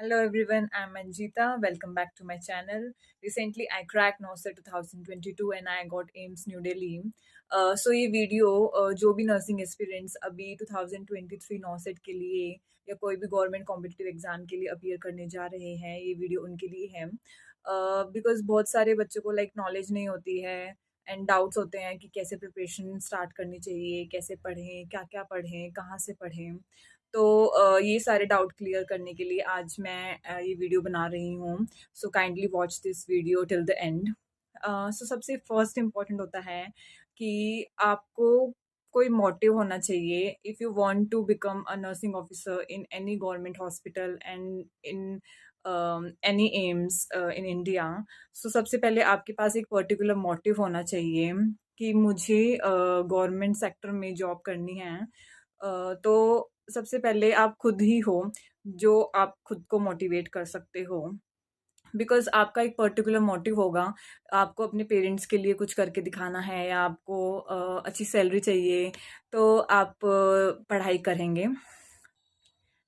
Hello everyone, I'm Manjita. Welcome back to my channel. Recently, I cracked NOSET 2022 and I got AIMS New Delhi. So ये video जो भी nursing aspirants अभी 2023 नॉसेट के लिए या कोई भी गवर्नमेंट कॉम्पिटिटिव एग्जाम के लिए अपीयर करने जा रहे हैं, ये वीडियो उनके लिए है। बिकॉज बहुत सारे बच्चों को नॉलेज नहीं होती है एंड डाउट्स होते हैं कि कैसे प्रिपरेशन स्टार्ट करनी चाहिए, कैसे पढ़ें, क्या क्या पढ़ें, कहाँ से पढ़ें। तो ये सारे डाउट क्लियर करने के लिए आज मैं ये वीडियो बना रही हूँ। So kindly watch this video till the end. So सबसे फर्स्ट इम्पॉर्टेंट होता है कि आपको कोई मोटिव होना चाहिए if you want to become a nursing officer in any government hospital and in any AIIMS in India. So सबसे पहले आपके पास एक पर्टिकुलर मोटिव होना चाहिए कि मुझे गवर्नमेंट सेक्टर में जॉब करनी है। तो सबसे पहले आप खुद ही हो जो आप खुद को मोटिवेट कर सकते हो। बिकॉज आपका एक पर्टिकुलर मोटिव होगा, आपको अपने पेरेंट्स के लिए कुछ करके दिखाना है या आपको अच्छी सैलरी चाहिए, तो आप पढ़ाई करेंगे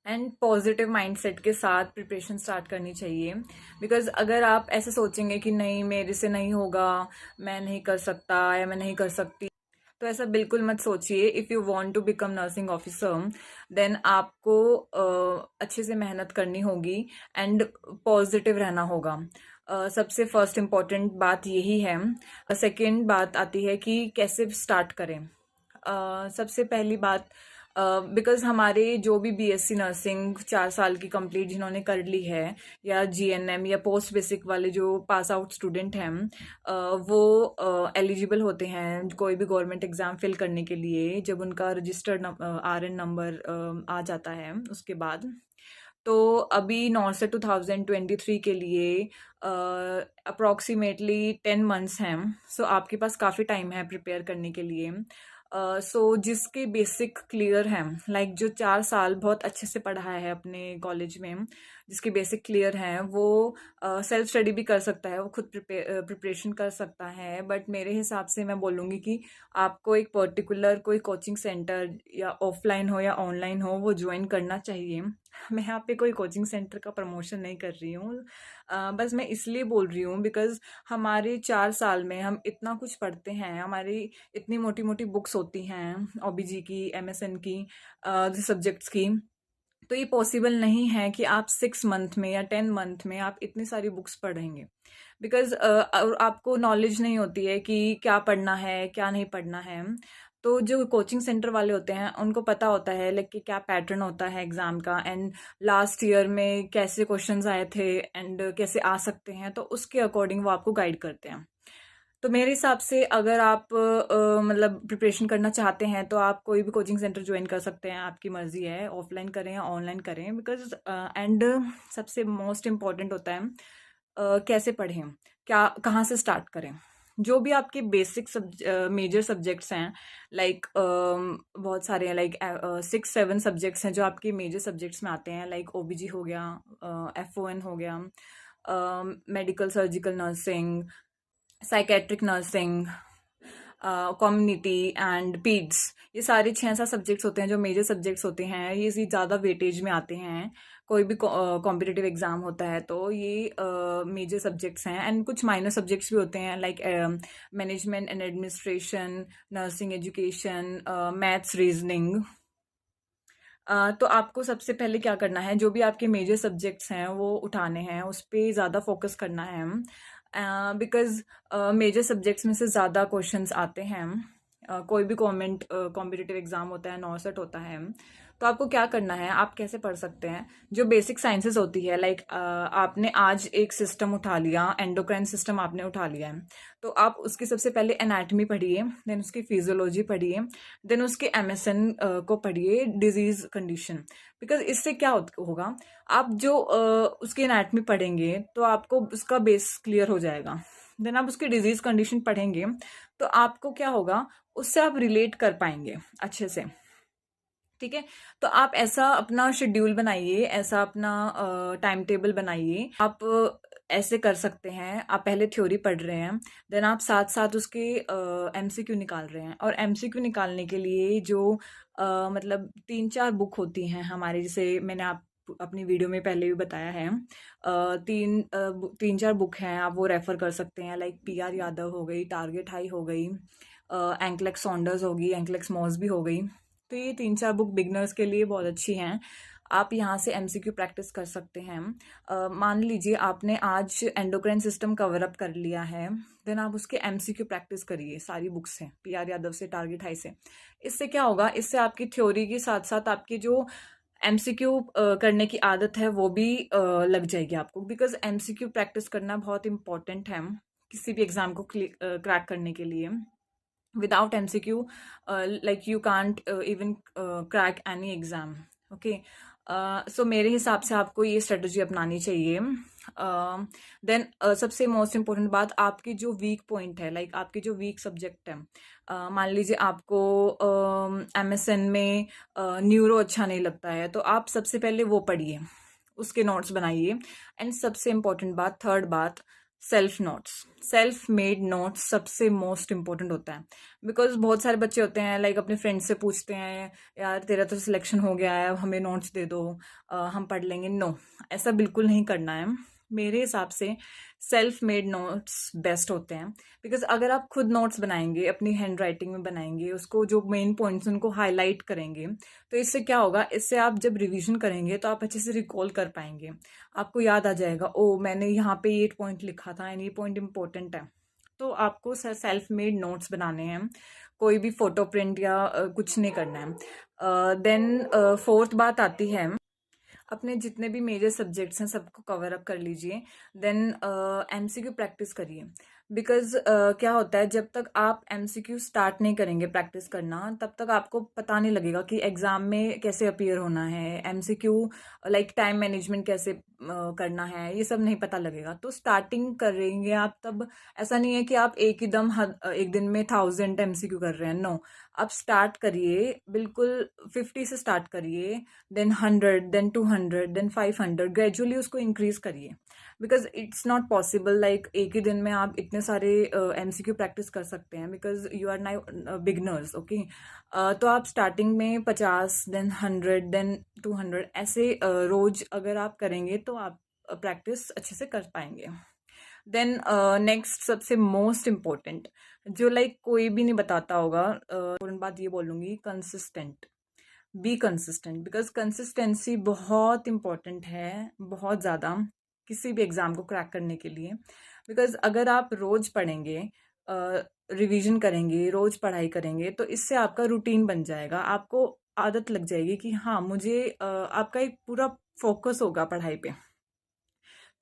एंड पॉजिटिव माइंडसेट के साथ प्रिपरेशन स्टार्ट करनी चाहिए। बिकॉज अगर आप ऐसे सोचेंगे कि नहीं मेरे से नहीं होगा, मैं नहीं कर सकता या मैं नहीं कर सकती, तो ऐसा बिल्कुल मत सोचिए। If you want to become nursing officer then आपको अच्छे से मेहनत करनी होगी एंड पॉजिटिव रहना होगा। सबसे फर्स्ट इम्पॉर्टेंट बात यही है। सेकंड बात आती है कि कैसे स्टार्ट करें। सबसे पहली बात, बिकॉज हमारे जो भी बीएससी नर्सिंग 4 साल की कंप्लीट जिन्होंने कर ली है या जीएनएम या पोस्ट बेसिक वाले जो पास आउट स्टूडेंट हैं, वो एलिजिबल होते हैं कोई भी गवर्नमेंट एग्ज़ाम फिल करने के लिए जब उनका रजिस्टर्ड आरएन नंबर आ जाता है उसके बाद। तो अभी नॉर्से 2023 के लिए अप्रॉक्सीमेटली 10 मंथ्स हैं। सो आपके पास काफ़ी टाइम है प्रिपेयर करने के लिए। सो जिसके बेसिक क्लियर हैं, जो 4 साल बहुत अच्छे से पढ़ा है अपने कॉलेज में, जिसके बेसिक क्लियर हैं, वो सेल्फ स्टडी भी कर सकता है, वो खुद प्रिपरेशन कर सकता है। बट मेरे हिसाब से मैं बोलूँगी कि आपको एक पर्टिकुलर कोई कोचिंग सेंटर या ऑफलाइन हो या ऑनलाइन हो वो ज्वाइन करना चाहिए। मैं यहाँ पे कोई कोचिंग सेंटर का प्रमोशन नहीं कर रही हूँ। बस मैं इसलिए बोल रही हूँ बिकॉज़ हमारे 4 साल में हम इतना कुछ पढ़ते हैं, हमारी इतनी मोटी मोटी बुक्स होती हैं ओबीजी की, एमएसएन की, सब्जेक्ट्स की। तो ये पॉसिबल नहीं है कि आप 6 मंथ में या 10 मंथ में आप इतनी सारी बुक्स पढ़ेंगे। बिकॉज आपको नॉलेज नहीं होती है कि क्या पढ़ना है क्या नहीं पढ़ना है। तो जो कोचिंग सेंटर वाले होते हैं उनको पता होता है कि क्या पैटर्न होता है एग्ज़ाम का एंड लास्ट ईयर में कैसे क्वेश्चंस आए थे एंड कैसे आ सकते हैं, तो उसके अकॉर्डिंग वो आपको गाइड करते हैं। तो मेरे हिसाब से अगर आप मतलब प्रिपरेशन करना चाहते हैं तो आप कोई भी कोचिंग सेंटर ज्वाइन कर सकते हैं, आपकी मर्जी है ऑफलाइन करें या ऑनलाइन करें। बिकॉज एंड सबसे मोस्ट इम्पॉर्टेंट होता है कैसे पढ़ें, क्या कहाँ से स्टार्ट करें। जो भी आपके बेसिक मेजर सब्जेक्ट्स हैं, बहुत सारे हैं, 6-7 सब्जेक्ट्स हैं जो आपके मेजर सब्जेक्ट्स में आते हैं, ओबीजी हो गया, एफओएन हो गया, medical surgical nursing, psychiatric nursing, community and पीड्स। ये सारे 6-7 सब्जेक्ट्स होते हैं जो मेजर सब्जेक्ट्स होते हैं, ये ज़्यादा वेटेज में आते हैं कोई भी कॉम्पिटिटिव एग्जाम होता है। तो ये मेजर सब्जेक्ट्स हैं एंड कुछ माइनर सब्जेक्ट्स भी होते हैं, management and administration, nursing education, maths, reasoning. तो आपको सबसे पहले क्या करना है, जो भी आपके मेजर सब्जेक्ट्स हैं वो उठाने हैं, उस पर ज़्यादा फोकस करना है। बिकॉज मेजर सब्जेक्ट्स में से ज़्यादा क्वेश्चंस आते हैं। कोई भी गवर्नमेंट कॉम्पिटिटिव एग्जाम होता है, नॉर्सेट होता है, तो आपको क्या करना है, आप कैसे पढ़ सकते हैं। जो बेसिक साइंसेस होती है, आपने आज एक सिस्टम उठा लिया, एंडोक्राइन सिस्टम आपने उठा लिया है, तो आप उसकी सबसे पहले एनाटमी पढ़िए, देन उसकी फिजियोलॉजी पढ़िए, देन उसके एमएसएन को पढ़िए, डिजीज कंडीशन। बिकॉज इससे क्या होगा, आप जो उसकी एनाटमी पढ़ेंगे तो आपको उसका बेस क्लियर हो जाएगा। देन आप उसकी डिजीज कंडीशन पढ़ेंगे तो आपको क्या होगा, उससे आप रिलेट कर पाएंगे अच्छे से। ठीक है, तो आप ऐसा अपना शेड्यूल बनाइए, ऐसा अपना टाइम टेबल बनाइए। आप ऐसे कर सकते हैं, आप पहले थ्योरी पढ़ रहे हैं, देन आप साथ साथ उसके एमसीक्यू निकाल रहे हैं। और एमसीक्यू निकालने के लिए जो मतलब 3-4 बुक होती हैं हमारी, जैसे मैंने अपनी वीडियो में पहले भी बताया है। 3-4 बुक हैं, आप वो रेफ़र कर सकते हैं, लाइक पीआर यादव हो गई, टारगेट हाई हो गई, एंकलेक्स सॉन्डर्स होगी, एंकलेक्स मॉस हो गई। तो ये 3-4 बुक बिगनर्स के लिए बहुत अच्छी हैं। आप यहाँ से एमसीक्यू प्रैक्टिस कर सकते हैं। मान लीजिए आपने आज एंडोक्राइन सिस्टम कवर अप कर लिया है, देन आप उसके एमसीक्यू प्रैक्टिस करिए, सारी बुक्स से, पीआर यादव से, टारगेट हाई से। इससे क्या होगा, इससे आपकी थ्योरी के साथ साथ आपकी जो एमसीक्यू करने की आदत है वो भी लग जाएगी आपको, बिकॉज एमसीक्यू प्रैक्टिस करना बहुत इंपॉर्टेंट है किसी भी एग्जाम को क्रैक करने के लिए। without MCQ, like you can't even crack any exam. Okay. सो मेरे हिसाब से आपको ये स्ट्रेटजी अपनानी चाहिए। देन सबसे मोस्ट इम्पोर्टेंट बात, आपकी जो वीक पॉइंट है, लाइक आपकी जो वीक सब्जेक्ट है, मान लीजिए आपको MSN में न्यूरो अच्छा नहीं लगता है, तो आप सबसे पहले वो पढ़िए, उसके नोट्स बनाइए। एंड सबसे इम्पोर्टेंट बात, थर्ड बात, self notes, self made notes सबसे मोस्ट इम्पोर्टेंट होता है। बिकॉज बहुत सारे बच्चे होते हैं, लाइक अपने फ्रेंड से पूछते हैं, यार तेरा तो सिलेक्शन हो गया है, हमें नोट्स दे दो, हम पढ़ लेंगे। नो, ऐसा बिल्कुल नहीं करना है। मेरे हिसाब से सेल्फ मेड नोट्स बेस्ट होते हैं, बिकॉज अगर आप खुद नोट्स बनाएंगे, अपनी हैंड राइटिंग में बनाएंगे, उसको जो मेन पॉइंट्स उनको हाईलाइट करेंगे, तो इससे क्या होगा, इससे आप जब रिवीजन करेंगे तो आप अच्छे से रिकॉल कर पाएंगे, आपको याद आ जाएगा, ओ मैंने यहाँ पे ये पॉइंट लिखा था एंड ये पॉइंट इंपॉर्टेंट है। तो आपको सेल्फ मेड नोट्स बनाने हैं, कोई भी फोटो प्रिंट या कुछ नहीं करना है। देन फोर्थ बात आती है, अपने जितने भी मेजर सब्जेक्ट्स हैं सबको कवर अप कर लीजिए। देन एमसीक्यू प्रैक्टिस करिए, बिकॉज क्या होता है, जब तक आप एमसीक्यू स्टार्ट नहीं करेंगे प्रैक्टिस करना, तब तक आपको पता नहीं लगेगा कि एग्जाम में कैसे अपीयर होना है, एमसीक्यू लाइक टाइम मैनेजमेंट कैसे करना है, ये सब नहीं पता लगेगा। तो स्टार्टिंग करेंगे आप तब, ऐसा नहीं है कि आप एक दिन में 1000 एमसीक्यू कर रहे हैं। नो, आप स्टार्ट करिए, बिल्कुल 50 से स्टार्ट करिए, देन 100, देन 200, देन 500, ग्रेजुअली उसको इंक्रीज करिए। Because it's not possible like एक ही दिन में आप इतने सारे एमसीक्यू प्रैक्टिस कर सकते हैं, because you are now beginners. Okay, तो आप स्टार्टिंग में 50, देन 100, देन 200 ऐसे रोज अगर आप करेंगे तो आप प्रैक्टिस अच्छे से कर पाएंगे। देन नेक्स्ट सबसे मोस्ट इम्पोर्टेंट, जो लाइक कोई भी नहीं बताता होगा, इम्पोर्टेंट बात ये बोलूँगी, consistent, be consistent, because consistency बहुत इम्पॉर्टेंट है, बहुत ज़्यादा, किसी भी एग्ज़ाम को क्रैक करने के लिए। बिकॉज अगर आप रोज़ पढ़ेंगे, रिवीजन करेंगे, रोज़ पढ़ाई करेंगे, तो इससे आपका रूटीन बन जाएगा, आपको आदत लग जाएगी कि हाँ मुझे आपका एक पूरा फोकस होगा पढ़ाई पे।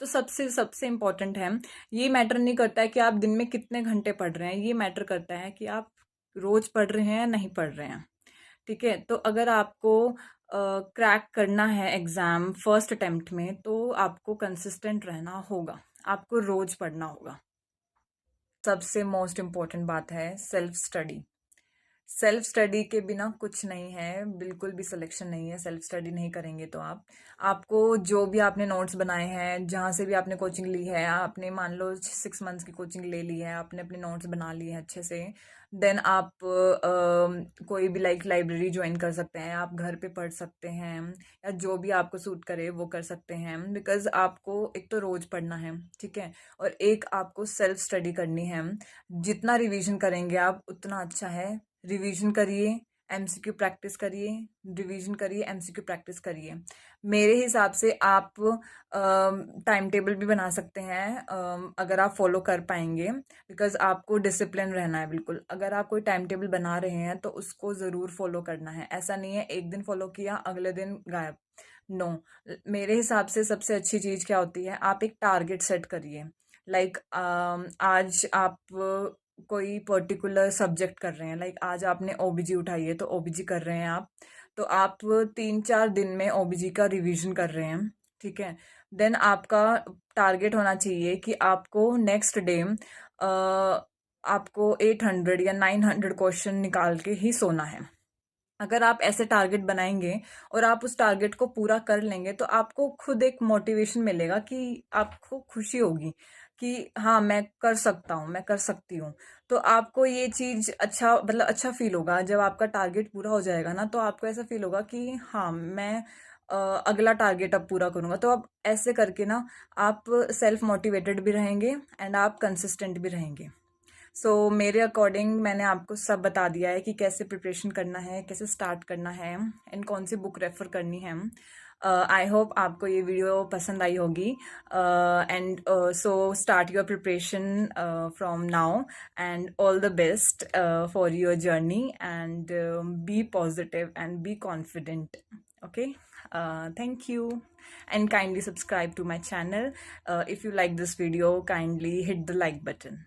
तो सबसे सबसे इम्पोर्टेंट है, ये मैटर नहीं करता है कि आप दिन में कितने घंटे पढ़ रहे हैं, ये मैटर करता है कि आप रोज़ पढ़ रहे हैं या नहीं पढ़ रहे हैं। ठीक है, तो अगर आपको क्रैक करना है एग्ज़ाम फर्स्ट अटेम्प्ट में, तो आपको कंसिस्टेंट रहना होगा, आपको रोज़ पढ़ना होगा। सबसे मोस्ट इम्पॉर्टेंट बात है सेल्फ स्टडी। सेल्फ स्टडी के बिना कुछ नहीं है, बिल्कुल भी सिलेक्शन नहीं है। सेल्फ स्टडी नहीं करेंगे तो आपको जो भी आपने नोट्स बनाए हैं, जहाँ से भी आपने कोचिंग ली है, आपने मान लो 6 मंथ्स की कोचिंग ले ली है, आपने अपने नोट्स बना लिए हैं अच्छे से, देन आप कोई भी लाइक लाइब्रेरी ज्वाइन कर सकते हैं, आप घर पे पढ़ सकते हैं, या जो भी आपको सूट करे वो कर सकते हैं। बिकॉज आपको एक तो रोज़ पढ़ना है, ठीक है, और एक आपको सेल्फ स्टडी करनी है। जितना रिवीजन करेंगे आप उतना अच्छा है। रिवीजन करिए, एमसीक्यू प्रैक्टिस करिए, रिवीजन करिए, एमसीक्यू प्रैक्टिस करिए। मेरे हिसाब से आप टाइम टेबल भी बना सकते हैं, अगर आप फॉलो कर पाएंगे, बिकॉज आपको डिसिप्लिन रहना है बिल्कुल। अगर आप कोई टाइम टेबल बना रहे हैं तो उसको ज़रूर फॉलो करना है, ऐसा नहीं है एक दिन फॉलो किया अगले दिन गायब। नो, मेरे हिसाब से सबसे अच्छी चीज़ क्या होती है, आप एक टारगेट सेट करिए। लाइक आज आप कोई पर्टिकुलर सब्जेक्ट कर रहे हैं, लाइक आज आपने ओबीजी उठाई है तो ओबीजी कर रहे हैं आप, तो आप 3-4 दिन में ओबीजी का रिवीजन कर रहे हैं, ठीक है। देन आपका टारगेट होना चाहिए कि आपको नेक्स्ट डे आपको 800 या 900 क्वेश्चन निकाल के ही सोना है। अगर आप ऐसे टारगेट बनाएंगे और आप उस टारगेट को पूरा कर लेंगे, तो आपको खुद एक मोटिवेशन मिलेगा, कि आपको खुशी होगी कि हाँ मैं कर सकता हूँ, मैं कर सकती हूँ। तो आपको ये चीज़ अच्छा, मतलब अच्छा फील होगा जब आपका टारगेट पूरा हो जाएगा ना, तो आपको ऐसा फील होगा कि हाँ मैं अगला टारगेट अब पूरा करूँगा। तो अब ऐसे करके ना आप सेल्फ मोटिवेटेड भी रहेंगे एंड आप कंसिस्टेंट भी रहेंगे। सो मेरे अकॉर्डिंग मैंने आपको सब बता दिया है कि कैसे प्रिपरेशन करना है, कैसे स्टार्ट करना है एंड कौन सी बुक रेफ़र करनी है। आई होप आपको ये वीडियो पसंद आई होगी and so start your preparation from now and all the best for your journey and be positive and be confident. Okay, thank you and kindly subscribe to my channel. If you like this video, kindly hit the like button.